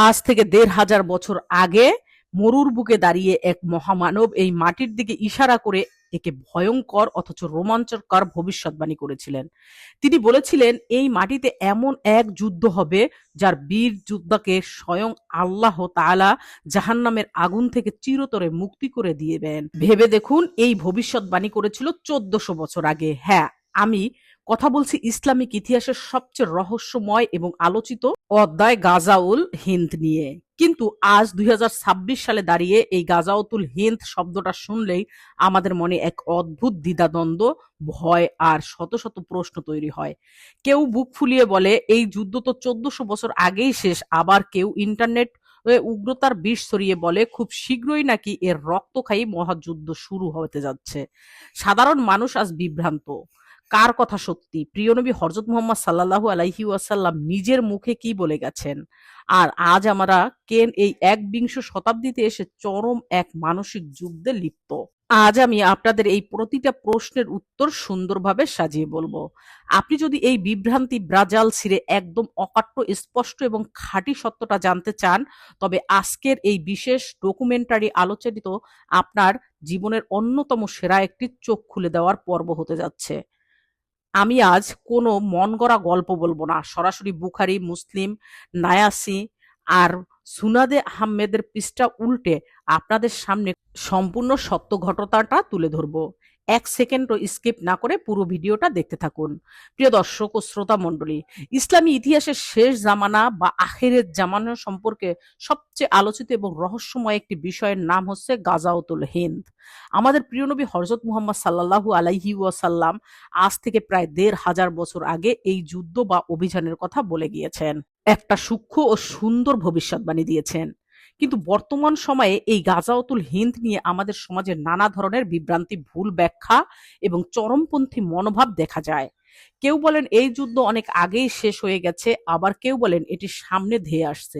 আজ থেকে ১,৫০০ বছর আগে মরুর বুকে দাঁড়িয়ে এক মহামানব এই মাটির দিকে ইশারা করে একে ভয়ঙ্কর অথচ রোমাঞ্চকর ভবিষ্যৎবাণী করেছিলেন। তিনি বলেছিলেন, এই মাটিতে এমন এক যুদ্ধ হবে যার বীর যোদ্ধাকে স্বয়ং আল্লাহ তাআলা জাহান্নামের আগুন থেকে চিরতরে মুক্তি করে দিবেন। ভেবে দেখুন, এই ভবিষ্যৎবাণী করেছিল ১৪০০ বছর আগে। হ্যাঁ, আমি কথা বলছি ইসলামিক ইতিহাসের সবচেয়ে রহস্যময় এবং আলোচিত অধ্যায় গাজাউল হিন্দ নিয়ে। কিন্তু আজ ২০২৬ সালে দাঁড়িয়ে এই গাজাওতুল হিন্দ শব্দটা শুনলেই আমাদের মনে এক অদ্ভুত দ্বিধাদ্বন্দ্ব, ভয় আর শত শত প্রশ্ন তৈরি হয়। কেউ বুক ফুলিয়ে বলে এই যুদ্ধ তো ১৪০০ বছর আগেই শেষ, আবার কেউ ইন্টারনেট উগ্রতার বিষ ছড়িয়ে বলে খুব শীঘ্রই নাকি এর রক্তক্ষয়ী মহাযুদ্ধ শুরু হতে যাচ্ছে। সাধারণ মানুষ আজ বিভ্রান্ত। কার কথা সত্যি? প্রিয় নবী হযরত মুহাম্মদ সাল্লাল্লাহু আলাইহি ওয়াসাল্লাম নিজের মুখে কি বলে গেছেন? আর আজ আমরা কেন এই একবিংশ শতাব্দীতে এসে চরম এক মানসিক যুদ্ধে লিপ্ত? আজ আমি আপনাদের এই প্রতিটা প্রশ্নের উত্তর সুন্দরভাবে সাজিয়ে বলবো। আপনি যদি এই বিভ্রান্তি ব্রাজাল ছিঁড়ে একদম অকাট্য, স্পষ্ট এবং খাঁটি সত্যটা জানতে চান, তবে আজকের এই বিশেষ ডকুমেন্টারি আলোচনাটি আপনার জীবনের অন্যতম সেরা একটি চোখ খুলে দেওয়ার পর্ব হতে যাচ্ছে। আমি আজ কোনো মন গড়া গল্প বলবো না, সরাসরি বুখারী, মুসলিম, নায়াসি আর সুনাদে আহমেদের পৃষ্ঠা উল্টে আপনাদের সামনে সম্পূর্ণ সত্য ঘটনাটা তুলে ধরবো। ১ সেকেন্ডও স্কিপ না করে পুরো ভিডিওটা দেখতে থাকুন। প্রিয় দর্শক ও শ্রোতা মণ্ডলী, ইসলামী ইতিহাসের শেষ জামানা বা আখিরের জামানা সম্পর্কে সবচেয়ে আলোচিত এবং রহস্যময় একটি বিষয়ের নাম হচ্ছে গাজাওতুল হিন্দ। আমাদের প্রিয় নবী হযরত মুহাম্মদ সাল্লাল্লাহু আলাইহি ওয়াসাল্লাম আজ থেকে প্রায় ১,৫০০ বছর আগে এই যুদ্ধ বা অভিযানের কথা বলে গিয়েছেন। একটা সূক্ষ্ম ও সুন্দর ভবিষ্যৎবাণী দিয়েছেন। কিন্তু বর্তমান সময়ে এই গাজাওতুল হিন্দ নিয়ে আমাদের সমাজে নানা ধরনের বিভ্রান্তি, ভুল ব্যাখ্যা এবং চরমপন্থী মনোভাব দেখা যায়। কেউ বলেন এই যুদ্ধ অনেক আগেই শেষ হয়ে গেছে, আবার কেউ বলেন এটি সামনে ধেয়ে আসছে।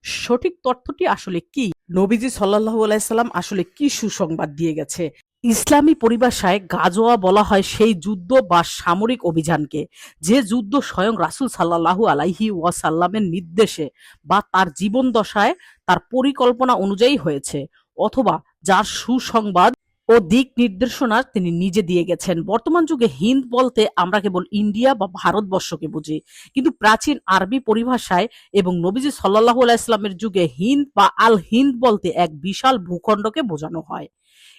সঠিক তথ্যটি আসলে কি? নবীজি সাল্লাল্লাহু আলাইহি সাল্লাম আসলে কি সুসংবাদ দিয়ে গেছে? ইসলামী পরিভাষায় গাজোয়া বলা হয় সেই যুদ্ধ বা সামরিক অভিযানকে, যে যুদ্ধ স্বয়ং রাসূল সাল্লাল্লাহু আলাইহি ওয়াসাল্লামের নির্দেশে বা তার জীবন দশায় তার পরিকল্পনা অনুযায়ী হয়েছে, অথবা যার সুসংবাদ ও দিক নির্দেশনা তিনি নিজে দিয়ে গেছেন। বর্তমান যুগে হিন্দ বলতে আমরা কেবল ইন্ডিয়া বা ভারতবর্ষকে বুঝি, কিন্তু প্রাচীন আরবি পরিভাষায় এবং নবীজি সাল্লাল্লাহু আলাইহি সাল্লামের যুগে হিন্দ বা আল হিন্দ বলতে এক বিশাল ভূখণ্ডকে বোঝানো হয়।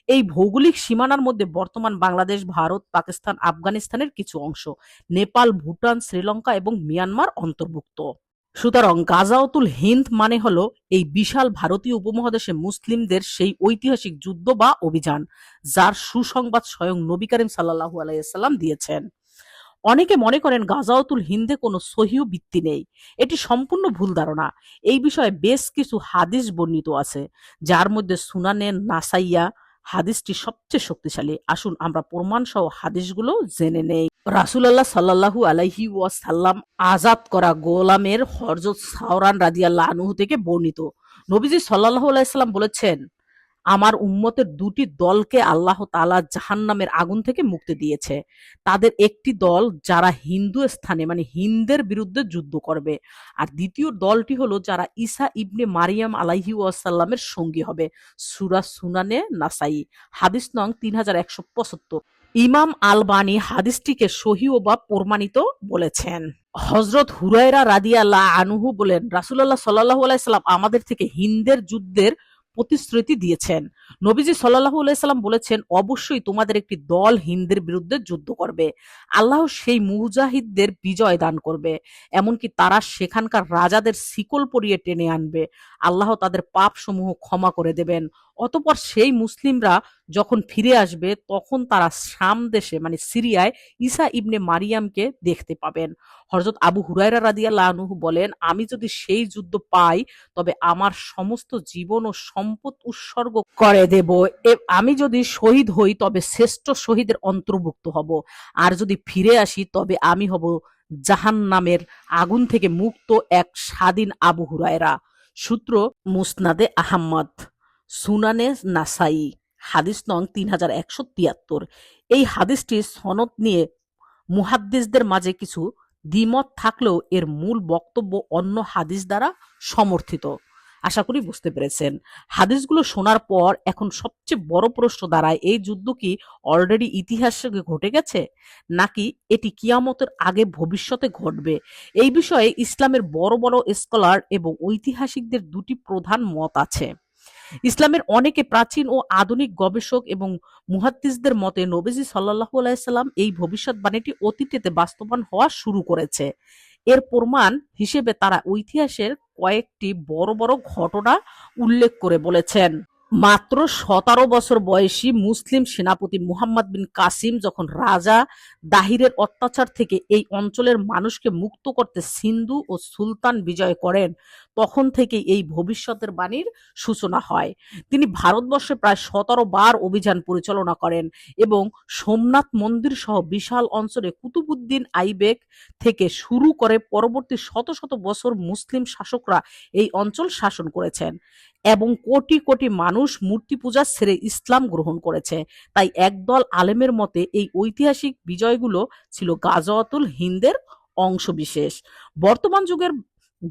এই ভৌগোলিক সীমানার মধ্যে বর্তমান বাংলাদেশ, ভারত, পাকিস্তান, আফগানিস্তানের কিছু অংশ, নেপাল, ভুটান, শ্রীলঙ্কা এবং মিয়ানমার অন্তর্ভুক্ত। সুতরাং গাজাওতুল হিন্দ মানে হলো এই বিশাল ভারতীয় উপমহাদেশে মুসলিমদের সেই ঐতিহাসিক যুদ্ধ বা অভিযান, যার সুসংবাদ স্বয়ং নবী করিম সাল্লাল্লাহু আলাইহি সাল্লাম দিয়েছেন। অনেকে মনে করেন গাজাওতুল হিন্দে কোনো সহিহ ভিত্তি নেই। এটি সম্পূর্ণ ভুল ধারণা। এই বিষয়ে বেশ কিছু হাদিস বর্ণিত আছে, যার মধ্যে সুনানে নাসাইয়া হাদিসটি সবচেয়ে শক্তিশালী। আসুন আমরা প্রমাণ সহ হাদিসগুলো জেনে নেই। রাসূলুল্লাহ সাল্লাল্লাহু আলাইহি ওয়াসাল্লাম আজাদ করা গোলামের হযরত সাওরান রাদিয়াল্লাহু আনহু থেকে বর্ণিত, নবীজি সাল্লাল্লাহু আলাইহি সাল্লাম বলেছেন, আমার উম্মতের দুটি দলকে আল্লাহ তাআলা জাহান্নামের আগুন থেকে মুক্তি দিয়েছে। তাদের একটি দল যারা হিন্দু স্থানে মানে হিন্দের বিরুদ্ধে যুদ্ধ করবে, আর দ্বিতীয় দলটি হলো যারা ঈসা ইবনে মারিয়াম আলাইহি ওয়াসাল্লামের সঙ্গী হবে। সূরা সুনানে নাসাই, হাদিস নং 3175। ইমাম আলবানী হাদিসটিকে সহিহ বা প্রমাণিত বলেছেন। হযরত হুরায়রা রাদিয়াল্লাহু আনহু বলেন, রাসূলুল্লাহ সাল্লাল্লাহু আলাইহি সাল্লাম আমাদের থেকে হিন্দের যুদ্ধের প্রতিশ্রুতি দিয়েছেন। নবীজি সাল্লাল্লাহু আলাইহি সাল্লাম বলেছেন, অবশ্যই তোমাদের একটি দল হিন্দের বিরুদ্ধে যুদ্ধ করবে। আল্লাহ সেই মুজাহিদদের বিজয় দান করবে, এমনকি তারা সেখানকার রাজাদের শিকল পরিয়ে টেনে আনবে। আল্লাহ তাদের পাপ সমূহ ক্ষমা করে দেবেন। অতঃপর সেই মুসলিমরা যখন ফিরে আসবে, তখন তারা শাম দেশে মানে সিরিয়ায় ঈসা ইবনে মারিয়ামকে দেখতে পাবেন। হযরত আবু হুরায়রা রাদিয়াল্লাহু আনহু বলেন, আমি যদি সেই যুদ্ধ পাই, তবে আমার সমস্ত জীবন ও সম্পদ উৎসর্গ করে দেব। আমি যদি শহীদ হই, তবে শ্রেষ্ঠ শহীদের অন্তর্ভুক্ত হব। আর যদি ফিরে আসি, তবে আমি হব জাহান্নামের আগুন থেকে মুক্ত এক স্বাধীন আবু হুরায়রা। সূত্র মুসনাদে আহমদ, সুনানে নাসাই, হাদিস নং 3173। এই হাদিসটির সনদ নিয়ে মুহাদ্দিসদের মাঝে কিছু দ্বিমত থাকলেও এর মূল বক্তব্য অন্য হাদিস দ্বারা সমর্থিত। আশা করি বুঝতে পেরেছেন। হাদিসগুলো শোনার পর এখন সবচেয়ে বড় প্রশ্ন দাঁড়ায়, এই যুদ্ধ কি অলরেডি ইতিহাসে ঘটে গেছে, নাকি এটি কিয়ামতের আগে ভবিষ্যতে ঘটবে? এই বিষয়ে ইসলামের বড় বড় স্কলার এবং ঐতিহাসিকদের দুটি প্রধান মত আছে। ইসলামের অনেকে প্রাচীন ও আধুনিক গবেষক এবং মুহাদ্দিসদের মতে নবীজি সাল্লাল্লাহু আলাইহি সাল্লাম এই ভবিষ্যৎবাণীটি অতীতেতে বাস্তবায়ন হওয়া শুরু করেছে। এর প্রমাণ হিসেবে তারা ইতিহাসের কয়েকটি বড় বড় ঘটনা উল্লেখ করে বলেছেন। মাত্র 17 বছর বয়সী মুসলিম সেনাপতি মুহাম্মদ বিন কাসিম যখন রাজা দাহিরের অত্যাচার থেকে এই অঞ্চলের মানুষকে মুক্ত করতে সিন্ধু ও সুলতান বিজয় করেন, তখন থেকেই এই ভবিষ্যতের বাণীর সূচনা হয়। তিনি ভারতবর্ষে প্রায় 17 বার অভিযান পরিচালনা করেন এবং সোমনাথ মন্দির সহ বিশাল অঞ্চলে কুতুবউদ্দিন আইবেক থেকে শুরু করে পরবর্তী শত শত বছর মুসলিম শাসকরা এই অঞ্চল শাসন করেছেন এবং কোটি কোটি মানুষ মূর্তি পূজা ছেড়ে ইসলাম গ্রহণ করেছে। তাই একদল আলেমের মতে এই ঐতিহাসিক বিজয়গুলো ছিল গাজওয়াতুল হিন্দের অংশবিশেষ। বর্তমান যুগের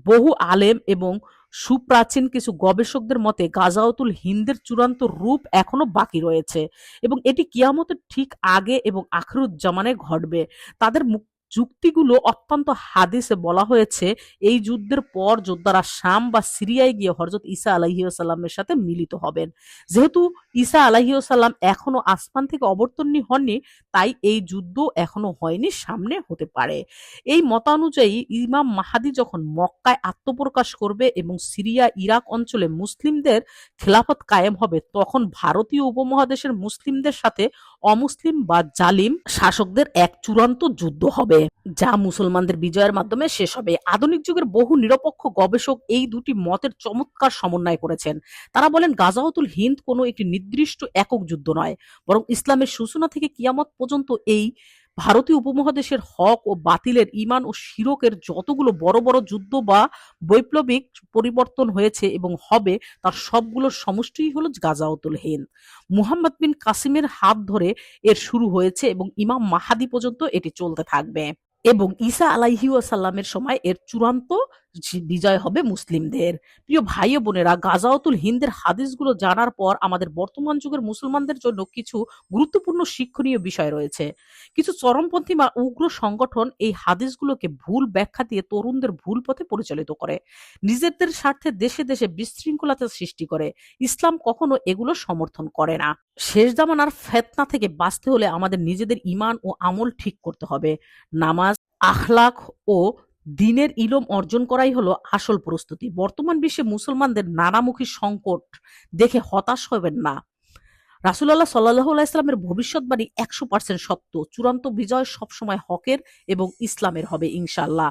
বহু আলেম এবং সুপ্রাচীন কিছু গবেষকদের মতে গাজাওয়াতুল হিন্দের চূড়ান্ত রূপ এখনো বাকি রয়েছে এবং এটি কিয়ামতের ঠিক আগে এবং আখিরুজ্জামানে ঘটবে। তাদের যুক্তিগুলো অত্যন্ত হাদিসে বলা হয়েছে এই যুদ্ধের পর যোদ্ধারা শাম বা সিরিয়ায় গিয়ে হযরত ঈসা আলাইহিসসালামের সাথে মিলিত হবেন। যেহেতু ঈসা আলাইহিসসালাম এখনো আসমান থেকে অবতীর্ণ হননি, তাই এই যুদ্ধ এখনো হয়নি, সামনে হতে পারে। এই মতানুযায়ী ইমাম মাহাদি যখন মক্কায় আত্মপ্রকাশ করবে এবং সিরিয়া ইরাক অঞ্চলে মুসলিমদের খেলাফত কায়েম হবে, তখন ভারতীয় উপমহাদেশের মুসলিমদের সাথে অমুসলিম বা জালিম শাসকদের এক চূড়ান্ত যুদ্ধ হবে, যা মুসলমানদের বিজয়ের মাধ্যমে শেষ হবে। আধুনিক যুগের বহু নিরপেক্ষ গবেষক এই দুটি মতের চমৎকার সমন্বয় করেছেন। তারা বলেন গাজাওয়াতুল হিন্দ কোনো একটি নির্দিষ্ট একক যুদ্ধ নয়, বরং ইসলামের সূচনা থেকে কিয়ামত পর্যন্ত এই ভারতীয় উপমহাদেশের হক ও বাতিলের, ঈমান ও শিরকের যতগুলো বড় বড় যুদ্ধ বা বৈপ্লবিক পরিবর্তন হয়েছে এবং হবে, তার সবগুলোর সমষ্টিই হলো গাজাওয়াতুল হিন্দ। মুহাম্মদ বিন কাসিমের হাত ধরে এর শুরু হয়েছে এবং ইমাম মাহাদি পর্যন্ত এটি চলতে থাকবে এবং ঈসা আলাইহিওয়াসাল্লামের সময় এর চূড়ান্ত বিজয় হবে মুসলিমদের। প্রিয় ভাই ও বোনেরা, গাজাওয়াতুল হিন্দের হাদিসগুলো জানার পর আমাদের বর্তমান যুগের মুসলমানদের জন্য কিছু গুরুত্বপূর্ণ শিক্ষণীয় বিষয় রয়েছে। কিছু চরমপন্থী বা উগ্র সংগঠন এই হাদিসগুলোকে ভুল ব্যাখ্যা দিয়ে তরুণদের ভুল পথে পরিচালিত করে, নিজেদের স্বার্থে দেশে দেশে বিশৃঙ্খলতা সৃষ্টি করে। ইসলাম কখনো এগুলো সমর্থন করে না। শেষ জামানার ফিতনা থেকে বাঁচতে হলে আমাদের নিজেদের ঈমান ও আমল ঠিক করতে হবে। নামাজ, আখলাক ও দ্বীনের ইলম অর্জন করাই হলো আসল প্রস্তুতি। বর্তমান বিশ্বে মুসলমানদের নানামুখী সংকট দেখে হতাশ হবেন না। রাসূলুল্লাহ সাল্লাল্লাহু আলাইহি সাল্লামের ভবিষ্যৎবাণী 100% সত্য। চূড়ান্ত বিজয় সবসময় হকের এবং ইসলামের হবে ইনশাআল্লাহ।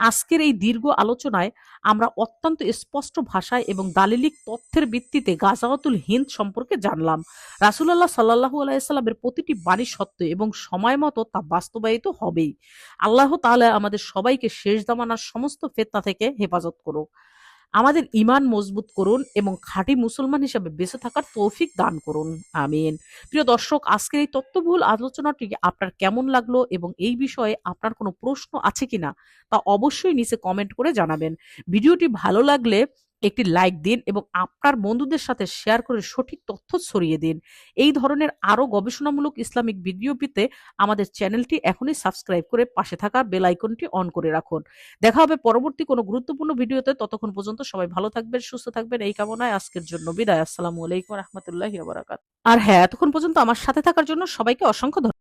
আজকের এই দীর্ঘ আলোচনায় আমরা অত্যন্ত স্পষ্ট ভাষায় এবং দালিলিক তথ্যের ভিত্তিতে গাজাওয়াতুল হিন্দ সম্পর্কে জানলাম। রাসূলুল্লাহ সাল্লাল্লাহু আলাইহি সাল্লামের প্রতিটি বাণী সত্য এবং সময় মতো তা বাস্তবায়িত হবেই। আল্লাহ তাআলা আমাদের সবাইকে শেষ জামানার সমস্ত ফিতনা থেকে হেফাজত করুক। আমাদের ঈমান মজবুত করুন এবং খাঁটি মুসলমান হিসেবে বেঁচে থাকার তৌফিক দান করুন। আমিন। প্রিয় দর্শক, আজকের এই তথ্যবহুল আলোচনাটি আপনার কেমন লাগলো এবং এই বিষয়ে আপনার কোনো প্রশ্ন আছে কিনা তা অবশ্যই নিচে কমেন্ট করে জানাবেন। ভিডিওটি ভালো লাগলে একটি লাইক দিন এবং আপনার বন্ধুদের সাথে শেয়ার করে সঠিক তথ্য ছড়িয়ে দিন। এই ধরনের আরো গবেষণামূলক ইসলামিক ভিডিও পেতে আমাদের চ্যানেলটি এখনই সাবস্ক্রাইব করে পাশে থাকা বেল আইকনটি অন করে রাখুন। দেখা হবে পরবর্তী কোনো গুরুত্বপূর্ণ ভিডিওতে। ততক্ষণ পর্যন্ত সবাই ভালো থাকবেন, সুস্থ থাকবেন, এই কামনায় আজকের জন্য বিদায়। আসসালামু আলাইকুম ওয়া রাহমাতুল্লাহি ওয়া বারাকাতুহু। আর হ্যাঁ, এতক্ষণ পর্যন্ত আমার সাথে থাকার জন্য সবাইকে অসংখ্য ধন্যবাদ।